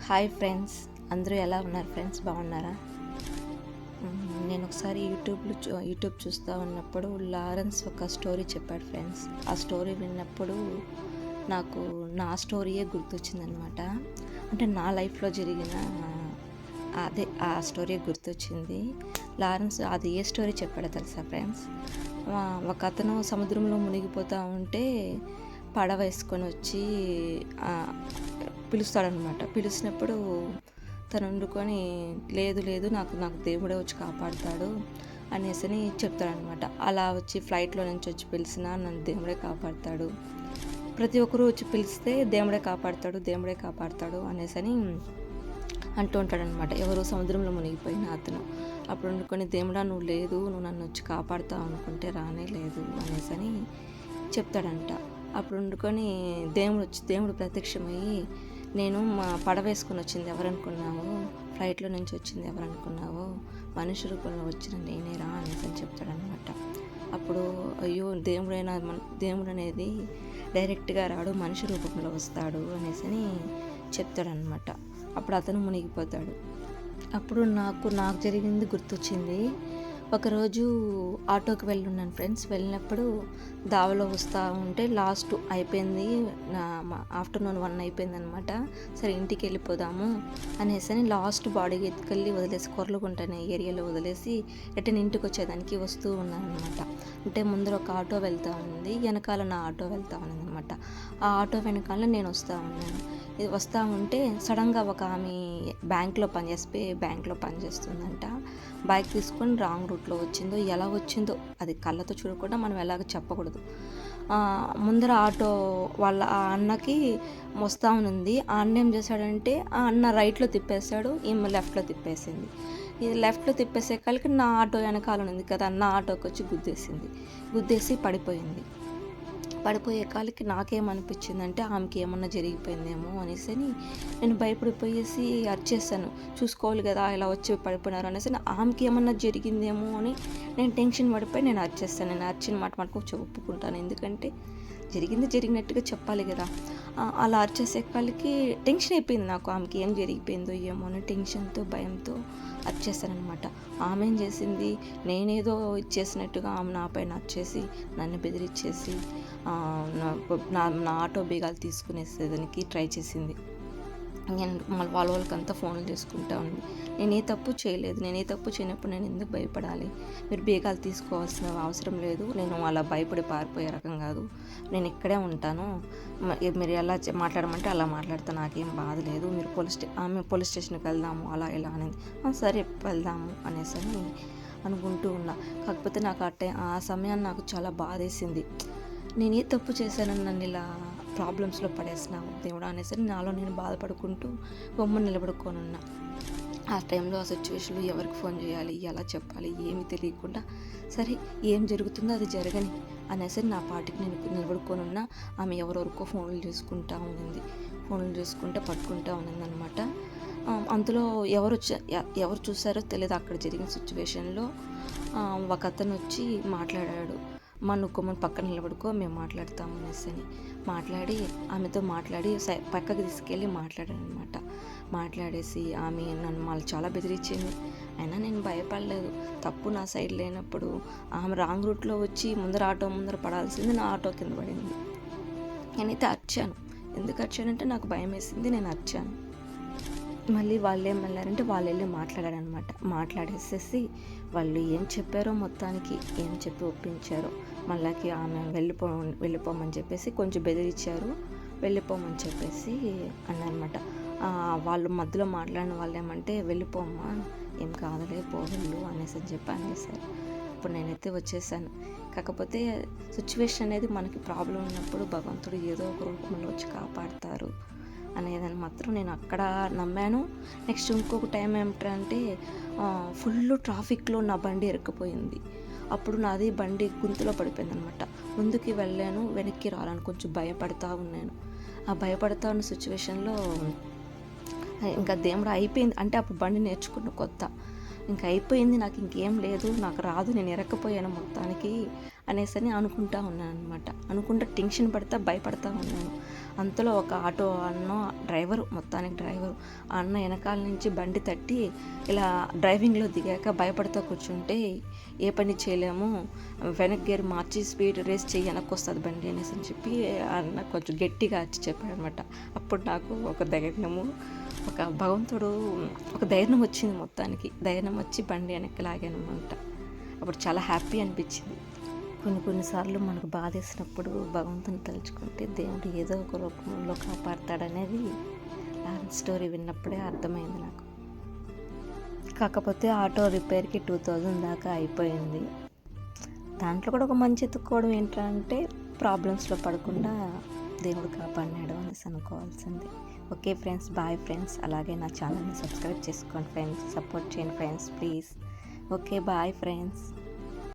Hi friends, అందరూ ఎలా ఉన్నారు ఫ్రెండ్స్? బాగున్నారా? నేను ఒకసారి యూట్యూబ్ చూస్తూ ఉన్నప్పుడు లారెన్స్ ఒక స్టోరీ చెప్పాడు ఫ్రెండ్స్. ఆ స్టోరీ విన్నప్పుడు నాకు నా స్టోరీయే గుర్తొచ్చిందనమాట. అంటే నా లైఫ్లో జరిగిన ఆ స్టోరీ గుర్తొచ్చింది. లారెన్స్ అది ఏ స్టోరీ చెప్పాడో తెలుసా ఫ్రెండ్స్? ఒక అతను సముద్రంలో మునిగిపోతూ ఉంటే పడవ వేసుకొని వచ్చి పిలుస్తాడనమాట. పిలిచినప్పుడు తను వండుకొని లేదు లేదు నాకు దేవుడే వచ్చి కాపాడుతాడు అనేసి చెప్తాడనమాట. అలా వచ్చి ఫ్లైట్లో నుంచి వచ్చి పిలిచినా నన్ను దేవుడే కాపాడుతాడు, ప్రతి ఒక్కరూ వచ్చి పిలిస్తే దేవుడే కాపాడుతాడు అనేసి అంటూ ఉంటాడనమాట. ఎవరో సముద్రంలో మునిగిపోయిన అతను అప్పుడు వండుకొని దేవుడా నువ్వు నన్ను వచ్చి కాపాడుతావు అనుకుంటే రానే లేదు అనేసి చెప్తాడంట. అప్పుడు వండుకొని దేవుడు ప్రత్యక్షమయ్యి, నేను మా పడవ వేసుకొని వచ్చింది ఎవరనుకున్నావు, ఫ్లైట్లో నుంచి వచ్చింది ఎవరనుకున్నావు, మనిషి రూపంలో వచ్చిన నేనేరా అనేసి చెప్తాడనమాట. అప్పుడు అయ్యో దేవుడు అనేది డైరెక్ట్గా రాడు, మనిషి రూపంలో వస్తాడు అనేసి చెప్తాడనమాట. అప్పుడు అతను మునిగిపోతాడు. అప్పుడు నాకు జరిగింది గుర్తొచ్చింది. ఒకరోజు ఆటోకి వెళ్ళున్నాను ఫ్రెండ్స్. వెళ్ళినప్పుడు దావలో వస్తూ ఉంటే లాస్ట్ అయిపోయింది, ఆఫ్టర్నూన్ 1 అయిపోయిందనమాట. సరే ఇంటికి వెళ్ళిపోదాము అనేసి లాస్ట్ బాడీకి ఎత్తుకెళ్ళి వదిలేసి కొర్రలుగుంటనే ఏరియాలో వదిలేసి రిటర్న్ ఇంటికి వచ్చేదానికి వస్తూ ఉన్నాను అనమాట. అంటే ముందర ఒక ఆటో వెళ్తూ ఉంది, వెనకాల నా ఆటో వెళ్తూ ఉన్నది అనమాట. ఆ ఆటో వెనకాల నేను వస్తూ ఉన్నాను. ఇది వస్తూ ఉంటే సడన్గా ఒక ఆమె బ్యాంక్లో పనిచేస్తుందంట. బైక్ తీసుకొని రాంగ్ రూట్లో వచ్చిందో ఎలా వచ్చిందో అది కళ్ళతో చూడకుండా మనం ఎలాగ చెప్పకూడదు. ముందర ఆటో వాళ్ళ ఆ అన్నకి వస్తూ ఉంది. ఆ అన్న ఏం చేశాడంటే ఆ అన్న రైట్లో తిప్పేశాడు, ఈమె లెఫ్ట్లో తిప్పేసింది. ఇది లెఫ్ట్లో తిప్పేసే కాలికి నా ఆటో వెనకాల ఉంది కదా, నా ఆటోకి వచ్చి గుద్దేసి పడిపోయే కాలికి నాకేమనిపించిందంటే ఆమెకి ఏమన్నా జరిగిపోయిందేమో అనేసి నేను భయపడిపోయేసి అరిచేసాను. చూసుకోవాలి కదా ఇలా వచ్చి పడిపోయినారు అనేసి, ఆమెకి ఏమన్నా జరిగిందేమో అని నేను టెన్షన్ పడిపోయి నేను అరిచేస్తాను. నేను అరిచిన మాట మటుకు ఒప్పుకుంటాను, ఎందుకంటే జరిగినట్టుగా చెప్పాలి కదా. అలా అరిచేసే కాలికి టెన్షన్ అయిపోయింది నాకు, ఆమెకి ఏం జరిగిపోయిందో ఏమో అని టెన్షన్తో భయంతో అరిచేస్తానమాట. ఆమె ఏం చేసింది, నేనేదో ఇచ్చేసినట్టుగా ఆమె నా పైన వచ్చేసి నన్ను బెదిరించేసి నా ఆటో బీగాలు తీసుకునేసేదానికి ట్రై చేసింది. నేను మళ్ళీ వాళ్ళకంతా ఫోన్లు చేసుకుంటా ఉంది. నేను ఏ తప్పు చేయనప్పుడు నేను ఎందుకు భయపడాలి? మీరు బీగాలు తీసుకోవాల్సిన అవసరం లేదు, నేను అలా భయపడి పారిపోయే రకం కాదు, నేను ఇక్కడే ఉంటాను, మీరు ఎలా మాట్లాడమంటే అలా మాట్లాడతా, నాకేం బాధ లేదు, మీరు పోలీస్ స్టేషన్కి వెళ్దాము అలా ఇలా అనేది. సరే వెళ్దాము అనేసి అనుకుంటూ ఉన్నా. కాకపోతే నాకు ఆ సమయాన్ని నాకు చాలా బాధేసింది. నేను ఏ తప్పు చేశానని నన్ను ఇలా ప్రాబ్లమ్స్లో పడేసినావు దేవుడా అనేసి నాలో నేను బాధపడుకుంటూ బొమ్మ నిలబడుకోనున్నా. ఆ టైంలో ఆ సిచ్యువేషన్లో ఎవరికి ఫోన్ చేయాలి, ఎలా చెప్పాలి ఏమి తెలియకుండా సరే ఏం జరుగుతుందో అది జరగని అనేసి నా పాటికి నేను నిలబడుకోనున్నా. ఆమె ఎవరెవరికో ఫోన్లు చేసుకుంటే పట్టుకుంటూ ఉన్నదనమాట. అందులో ఎవరు చూసారో తెలియదు. అక్కడ జరిగిన సిచ్యువేషన్లో ఒక అతను వచ్చి మాట్లాడాడు, నువ్వు పక్కన నిలబడుకో మేము మాట్లాడతాము అనేసి ఆమెతో మాట్లాడి పక్కకి తీసుకెళ్ళి మాట్లాడానమాట. మాట్లాడేసి ఆమె నన్ను మళ్ళీ చాలా బెదిరించింది. అయినా నేను భయపడలేదు, తప్పు నా సైడ్ లేనప్పుడు ఆమె రాంగ్ రూట్లో వచ్చి ఆటో ముందర పడాల్సింది, నా ఆటో కింద పడింది. నేనైతే అరిచాను. ఎందుకు అరిచానంటే నాకు భయం వేసింది, నేను అరిచాను. మళ్ళీ వాళ్ళు ఏమన్నారంటే వాళ్ళు వెళ్ళి మాట్లాడేసేసి వాళ్ళు ఏం చెప్పారో మొత్తానికి ఏం చెప్పి ఒప్పించారో, మళ్ళీ ఆమె వెళ్ళిపోమని చెప్పేసి కొంచెం బెదిరించారు, వెళ్ళిపోమని చెప్పేసి అన్నమాట. వాళ్ళు మధ్యలో మాట్లాడిన వాళ్ళు ఏమంటే వెళ్ళిపోమ్మా ఏం కాదులే పోవెళ్ళు అనేసారు. ఇప్పుడు నేనైతే వచ్చేసాను. కాకపోతే సిచ్యువేషన్ అనేది మనకి ప్రాబ్లం ఉన్నప్పుడు భగవంతుడు ఏదో ఒక రూపంలో వచ్చి కాపాడతారు అనేదని మాత్రం నేను అక్కడ నమ్మాను. నెక్స్ట్ ఇంకొక టైం ఏమిటంటే ఫుల్ ట్రాఫిక్లో నా బండి ఇరుక్కుపోయింది. అప్పుడు నాది బండి గుంతలో పడిపోయింది అనమాట. ముందుకి వెళ్ళాను, వెనక్కి రాలని కొంచెం భయపడతా ఉన్నాను. ఆ భయపడతా ఉన్న సిచ్యువేషన్లో ఇంకా దేవుడు అయిపోయింది అంటే అప్పుడు బండి నేర్చుకున్న కొత్త, ఇంకా అయిపోయింది, నాకు ఇంకేం లేదు, నాకు రాదు, నేను ఇరక్కపోయాను మొత్తానికి అనేసి అనుకుంటా ఉన్నాను అనమాట. అనుకుంటా టెన్షన్ పడతా భయపడతా ఉన్నాను. అంతలో ఒక ఆటో అన్న డ్రైవరు, మొత్తానికి డ్రైవరు, ఆ అన్న వెనకాల నుంచి బండి తట్టి ఇలా డ్రైవింగ్లో దిగాక భయపడతా కూర్చుంటే ఏ పని చేయలేము, వెనక్ గేర్ మార్చి స్పీడ్ రేస్ చెయ్యి, వెనక్కి వస్తుంది బండి అనేసి అని చెప్పి ఆ అన్న కొంచెం గట్టిగా వచ్చి చెప్పాడనమాట. అప్పుడు నాకు ఒక ధైర్యము, ఒక భగవంతుడు ఒక ధైర్యం వచ్చింది, మొత్తానికి ధైర్యం వచ్చి బండి వెనక్కి లాగానమాట. అప్పుడు చాలా హ్యాపీ అనిపించింది. కొన్నిసార్లు మనకు బాధేసినప్పుడు భగవంతుని తలుచుకుంటే దేవుడు ఏదో ఒక రూపంలో కాపాడతాడనేది లారెన్స్ స్టోరీ విన్నప్పుడే అర్థమైంది నాకు. కాకపోతే ఆటో రిపేర్కి 2000 దాకా అయిపోయింది. దాంట్లో కూడా ఒక మంచి ఎత్తుక్కోవడం ఏంటంటే ప్రాబ్లమ్స్లో పడకుండా దేవుడు కాపాడినాడు అనేసి అనుకోవాల్సింది. Okay friends, bye friends. అలాగే నా ఛానల్ని సబ్స్క్రైబ్ చేసుకోండి ఫ్రెండ్స్, సపోర్ట్ చేయండి friends please. Okay bye friends.